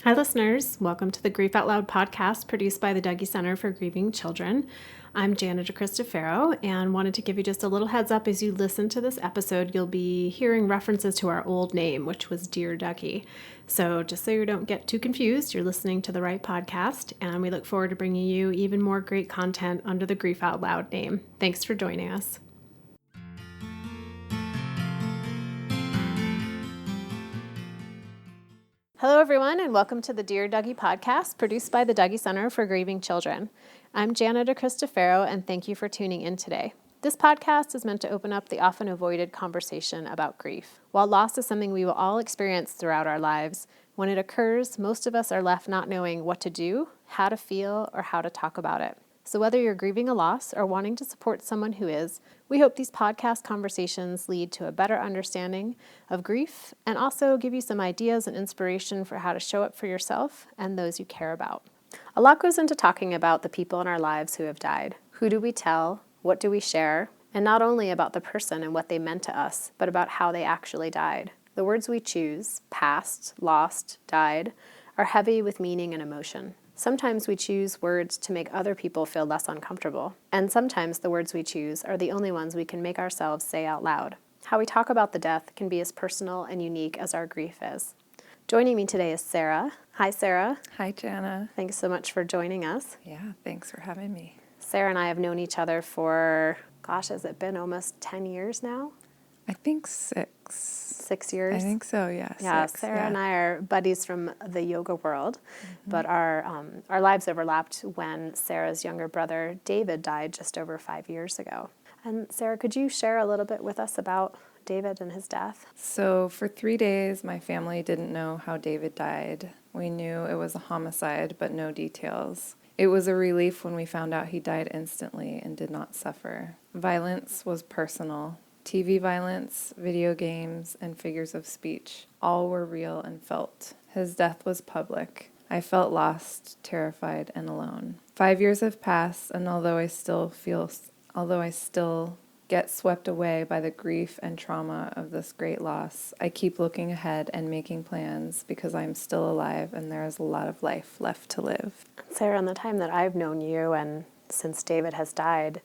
Hi, listeners. Welcome to the Grief Out Loud podcast produced by the Dougy Center for Grieving Children. I'm Jana DeCristofaro and wanted to give you just a little heads up as you listen to this episode. You'll be hearing references to our old name, which was Dear Dougy. So just so you don't get too confused, you're listening to the right podcast, and we look forward to bringing you even more great content under the Grief Out Loud name. Thanks for joining us. Hello, everyone, and welcome to the Dear Dougy podcast, produced by the Dougy Center for Grieving Children. I'm Jana DeCristofaro, and thank you for tuning in today. This podcast is meant to open up the often avoided conversation about grief. While loss is something we will all experience throughout our lives, when it occurs, most of us are left not knowing what to do, how to feel, or how to talk about it. So whether you're grieving a loss or wanting to support someone who is, we hope these podcast conversations lead to a better understanding of grief and also give you some ideas and inspiration for how to show up for yourself and those you care about. A lot goes into talking about the people in our lives who have died. Who do we tell? What do we share? And not only about the person and what they meant to us, but about how they actually died. The words we choose, past, lost, died, are heavy with meaning and emotion. Sometimes we choose words to make other people feel less uncomfortable, and sometimes the words we choose are the only ones we can make ourselves say out loud. How we talk about the death can be as personal and unique as our grief is. Joining me today is Sarah. Hi, Sarah. Hi, Jana. Thanks so much for joining us. Yeah, thanks for having me. Sarah and I have known each other for, has it been almost 10 years now? I think 6. 6 years? I think so, yeah. Yeah, 6, Sarah and I are buddies from the yoga world, but our lives overlapped when Sarah's younger brother, David, died just over 5 years ago. And Sarah, could you share a little bit with us about David and his death? So for 3 days, my family didn't know how David died. We knew it was a homicide, but no details. It was a relief when we found out he died instantly and did not suffer. Violence was personal. TV violence, video games, and figures of speech, all were real and felt. His death was public. I felt lost, terrified, and alone. 5 years have passed, and although I still get swept away by the grief and trauma of this great loss, I keep looking ahead and making plans because I'm still alive and there is a lot of life left to live. Sarah, in the time that I've known you and since David has died,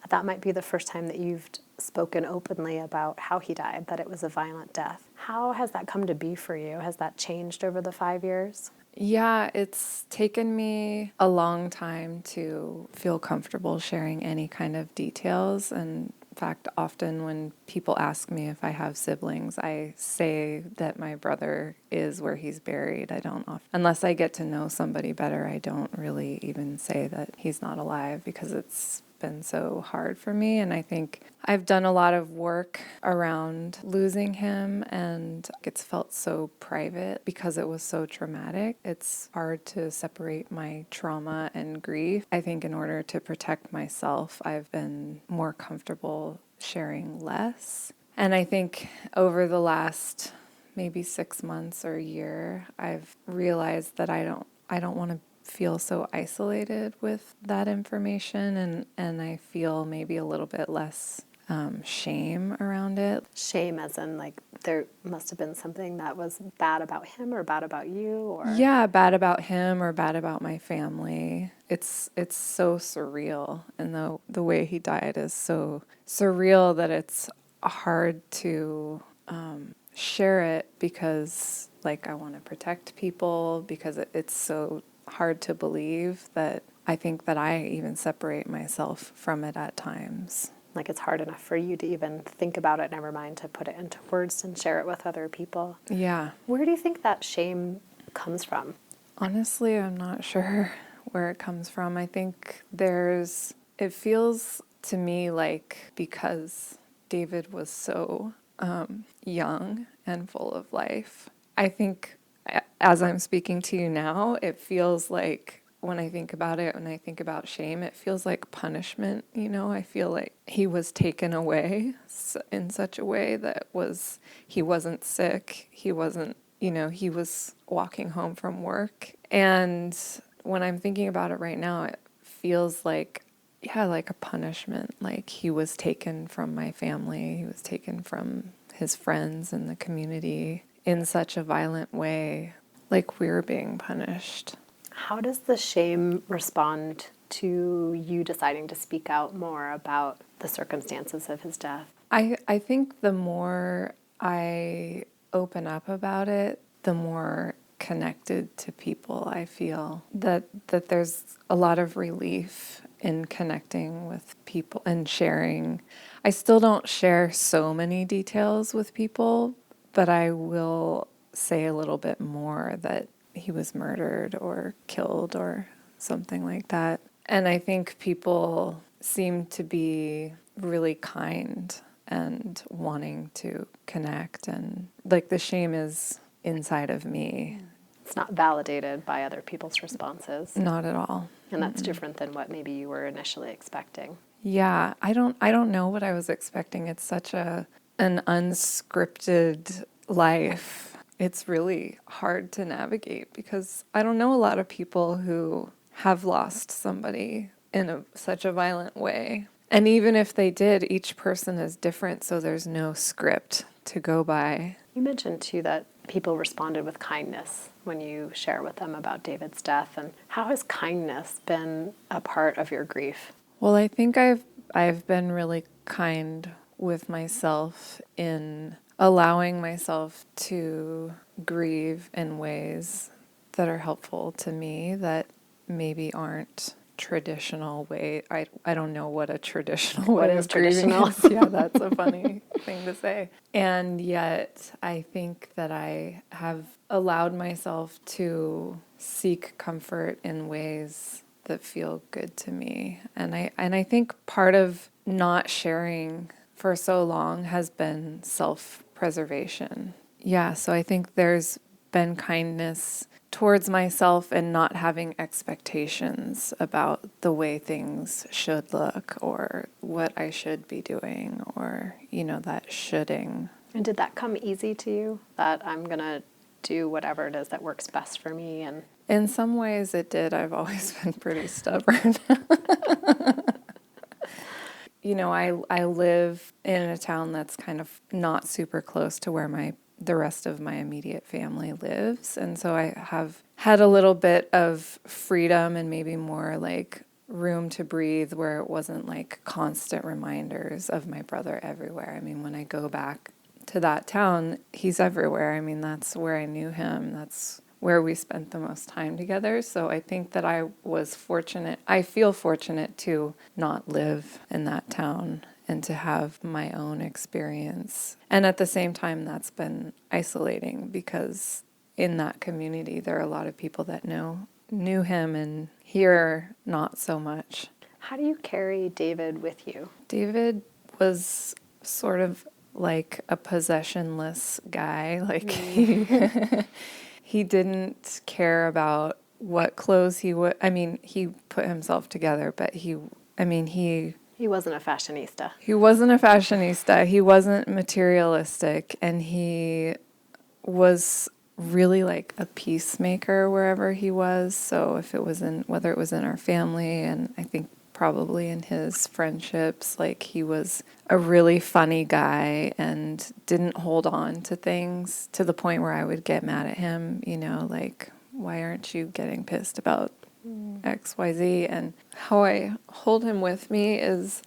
that might be the first time that you've spoken openly about how he died, that it was a violent death. How has that come to be for you? Has that changed over the 5 years? Yeah, it's taken me a long time to feel comfortable sharing any kind of details. And in fact, often when people ask me if I have siblings, I say that my brother is where he's buried. Unless I get to know somebody better, I don't really even say that he's not alive because it's been so hard for me. And I think I've done a lot of work around losing him, and it's felt so private because it was so traumatic. It's hard to separate my trauma and grief. I think in order to protect myself, I've been more comfortable sharing less. And I think over the last maybe 6 months or a year, I've realized that I don't want to feel so isolated with that information, and I feel maybe a little bit less shame around it. Shame as in like there must have been something that was bad about him or bad about you, or Yeah, bad about him or bad about my family. It's so surreal, and the way he died is so surreal that it's hard to share it because I want to protect people because it's so hard to believe that I think that I even separate myself from it at times. like it's hard enough for you to even think about it, never mind to put it into words and share it with other people. Yeah. Where do you think that shame comes from? Honestly, I'm not sure where it comes from. I think it feels to me like because David was so young and full of life, I think as I'm speaking to you now, it feels like when I think about it, when I think about shame, it feels like punishment. I feel like he was taken away in such a way that he wasn't sick. He wasn't, he was walking home from work. And when I'm thinking about it right now, it feels like a punishment. Like he was taken from my family. He was taken from his friends and the community in such a violent way. like we're being punished. How does the shame respond to you deciding to speak out more about the circumstances of his death? I think the more I open up about it, the more connected to people I feel. That there's a lot of relief in connecting with people and sharing. I still don't share so many details with people, but I will say a little bit more that he was murdered or killed or something like that. And I think people seem to be really kind and wanting to connect, and like the shame is inside of me. It's not validated by other people's responses. Not at all. And that's different than what maybe you were initially expecting. Yeah, I don't know what I was expecting. It's such an unscripted life. It's really hard to navigate because I don't know a lot of people who have lost somebody in such a violent way. And even if they did, each person is different, so there's no script to go by. You mentioned too that people responded with kindness when you share with them about David's death. And how has kindness been a part of your grief? Well, I think I've been really kind with myself in allowing myself to grieve in ways that are helpful to me that maybe aren't traditional way. I don't know what a traditional way What is of grieving traditional? is. Yeah, that's a funny thing to say. And yet I think that I have allowed myself to seek comfort in ways that feel good to me. And I think part of not sharing for so long has been self-preservation. Yeah, so I think there's been kindness towards myself and not having expectations about the way things should look or what I should be doing or, that shoulding. And did that come easy to you? That I'm going to do whatever it is that works best for me? And in some ways it did. I've always been pretty stubborn. I live in a town that's kind of not super close to where the rest of my immediate family lives. And so I have had a little bit of freedom and maybe more like room to breathe where it wasn't like constant reminders of my brother everywhere. I mean, when I go back to that town, he's everywhere. I mean, that's where I knew him. That's where we spent the most time together. So I think that I feel fortunate to not live in that town and to have my own experience. And at the same time, that's been isolating because in that community, there are a lot of people that knew him, and here, not so much. how do you carry David with you? David was sort of like a possessionless guy. Like he didn't care about what clothes he would. I mean, he put himself together, but he wasn't a fashionista. He wasn't a fashionista. He wasn't materialistic, and he was really like a peacemaker wherever he was. So whether it was in our family, and I think probably in his friendships, like he was a really funny guy and didn't hold on to things to the point where I would get mad at him, like, why aren't you getting pissed about XYZ? And how I hold him with me is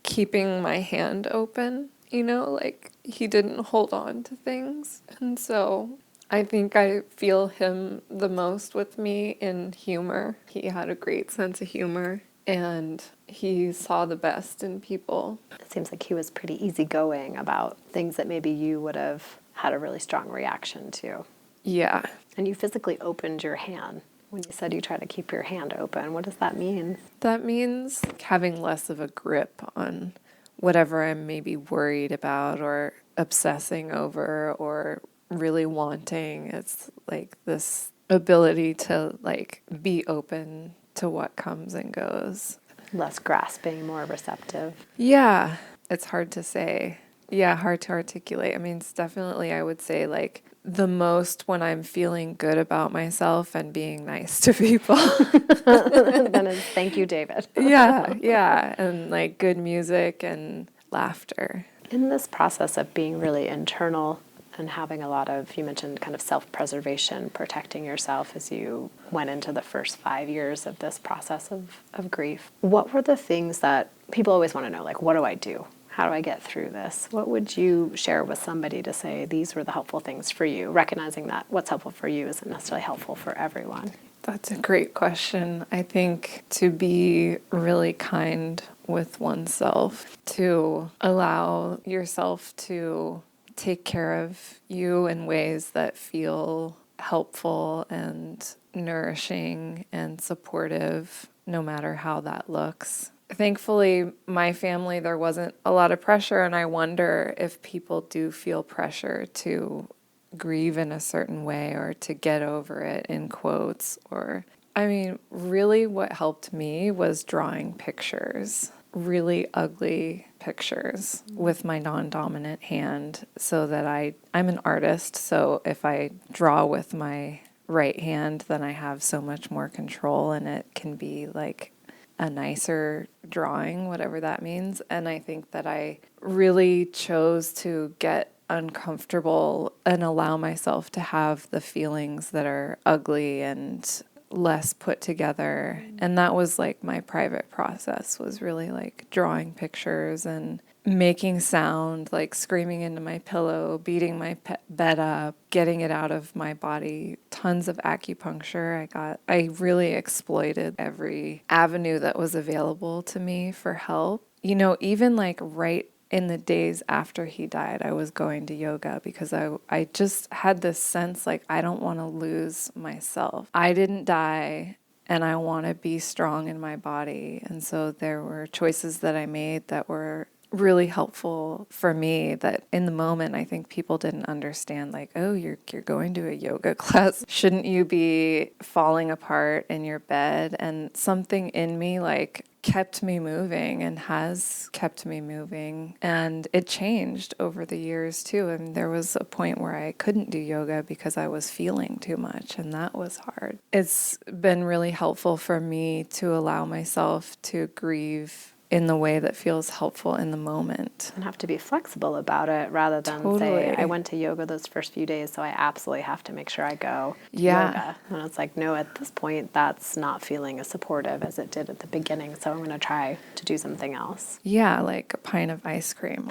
keeping my hand open, like he didn't hold on to things. And so I think I feel him the most with me in humor. He had a great sense of humor and he saw the best in people. It seems like he was pretty easygoing about things that maybe you would have had a really strong reaction to. Yeah. And you physically opened your hand. When you said you try to keep your hand open, what does that mean? That means having less of a grip on whatever I'm maybe worried about or obsessing over or really wanting. It's like this ability to like be open to what comes and goes. Less grasping, more receptive. Yeah, it's hard to say. Yeah, hard to articulate. I mean, it's definitely, I would say, like the most when I'm feeling good about myself and being nice to people. Then it's thank you, David. Yeah. And like good music and laughter. In this process of being really internal and having a lot of, you mentioned kind of self-preservation, protecting yourself as you went into the first 5 years of this process of grief. What were the things that people always want to know, like, what do I do? How do I get through this? What would you share with somebody to say these were the helpful things for you, recognizing that what's helpful for you isn't necessarily helpful for everyone? That's a great question. I think to be really kind with oneself, to allow yourself to take care of you in ways that feel helpful and nourishing and supportive, no matter how that looks. Thankfully, my family, there wasn't a lot of pressure, and I wonder if people do feel pressure to grieve in a certain way or to get over it, in quotes. Or, I mean, really what helped me was drawing pictures, really ugly pictures with my non-dominant hand, so that I'm an artist, so if I draw with my right hand, then I have so much more control, and it can be like a nicer drawing, whatever that means. And I think that I really chose to get uncomfortable and allow myself to have the feelings that are ugly and less put together. And that was like my private process, was really like drawing pictures and making sound, like screaming into my pillow, beating my bed up, getting it out of my body. Tons of acupuncture. I really exploited every avenue that was available to me for help. You know, even like right in the days after he died, I was going to yoga because I just had this sense like, I don't want to lose myself. I didn't die, and I want to be strong in my body. And so there were choices that I made that were really helpful for me, that in the moment I think people didn't understand, like, oh, you're going to a yoga class. Shouldn't you be falling apart in your bed? And something in me like kept me moving and has kept me moving. And it changed over the years too. And there was a point where I couldn't do yoga because I was feeling too much, and that was hard. It's been really helpful for me to allow myself to grieve in the way that feels helpful in the moment. And have to be flexible about it rather than say, I went to yoga those first few days, so I absolutely have to make sure I go to yoga. And it's like, no, at this point, that's not feeling as supportive as it did at the beginning, so I'm going to try to do something else. Yeah, like a pint of ice cream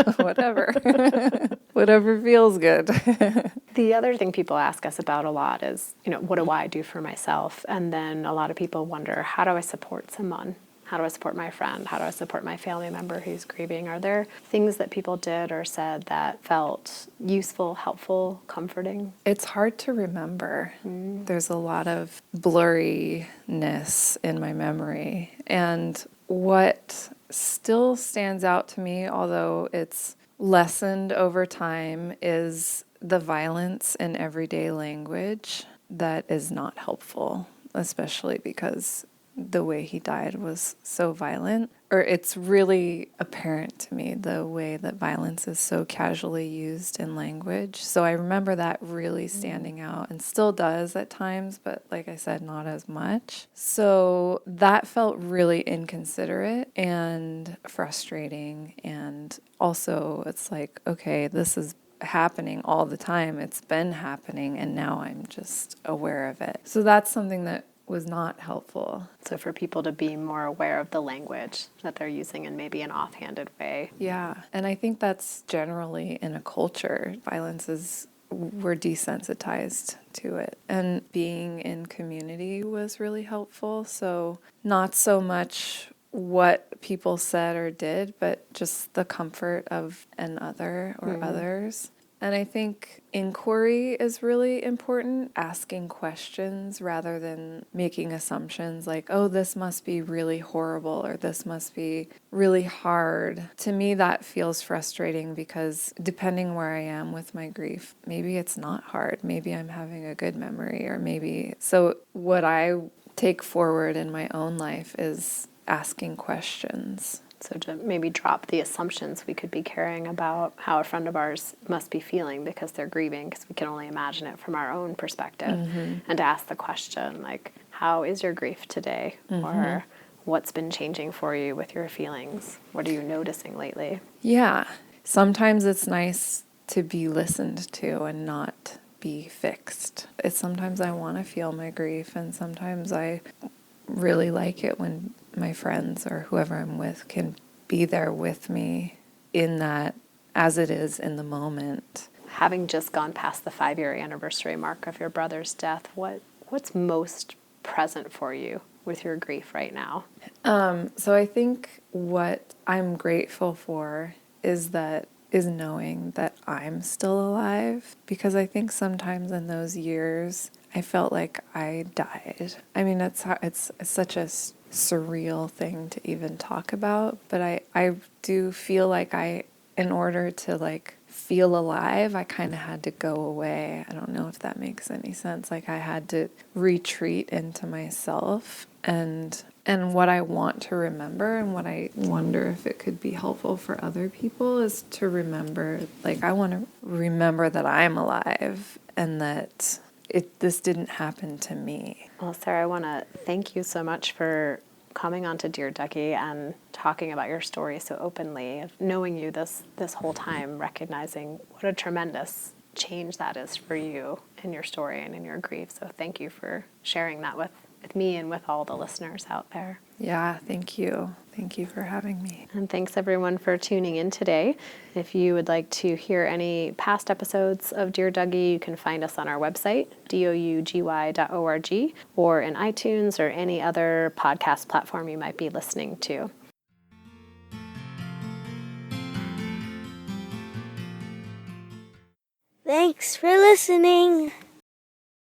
or whatever. Whatever feels good. The other thing people ask us about a lot is, you know, what do I do for myself? And then a lot of people wonder, how do I support someone? How do I support my friend? How do I support my family member who's grieving? Are there things that people did or said that felt useful, helpful, comforting? It's hard to remember. There's a lot of blurriness in my memory. And what still stands out to me, although it's lessened over time, is the violence in everyday language that is not helpful, especially because the way he died was so violent. Or it's really apparent to me the way that violence is so casually used in language. So I remember that really standing out, and still does at times, but like I said, not as much. So that felt really inconsiderate and frustrating. And also it's like, okay, this is happening all the time. It's been happening, and now I'm just aware of it. So that's something that was not helpful. So for people to be more aware of the language that they're using in maybe an offhanded way. Yeah, and I think that's generally in a culture. We're desensitized to it. And being in community was really helpful. So not so much what people said or did, but just the comfort of an other or others. And I think inquiry is really important, asking questions rather than making assumptions like, oh, this must be really horrible or this must be really hard. To me, that feels frustrating because depending where I am with my grief, maybe it's not hard. Maybe I'm having a good memory, or maybe. So what I take forward in my own life is asking questions. So to maybe drop the assumptions we could be carrying about how a friend of ours must be feeling because they're grieving, because we can only imagine it from our own perspective, and to ask the question, like, how is your grief today? Or what's been changing for you with your feelings? What are you noticing lately? Yeah. Sometimes it's nice to be listened to and not be fixed. It's sometimes I want to feel my grief, and sometimes I really like it when my friends or whoever I'm with can be there with me in that as it is in the moment. Having just gone past the 5-year anniversary mark of your brother's death, what's most present for you with your grief right now? So I think what I'm grateful for is knowing that I'm still alive, because I think sometimes in those years I felt like I died. I mean, it's such a surreal thing to even talk about, but I do feel like in order to like feel alive, I kind of had to go away. I don't know if that makes any sense. Like I had to retreat into myself, and what I want to remember, and what I wonder if it could be helpful for other people, is to remember, like I want to remember that I'm alive and that this didn't happen to me. Well, Sarah, I want to thank you so much for coming on to Dear Dougie and talking about your story so openly, of knowing you this whole time, recognizing what a tremendous change that is for you in your story and in your grief. So thank you for sharing that with me and with all the listeners out there. Yeah, thank you. Thank you for having me. And thanks everyone for tuning in today. If you would like to hear any past episodes of Dear Dougie, you can find us on our website, dougy.org, or in iTunes or any other podcast platform you might be listening to. Thanks for listening.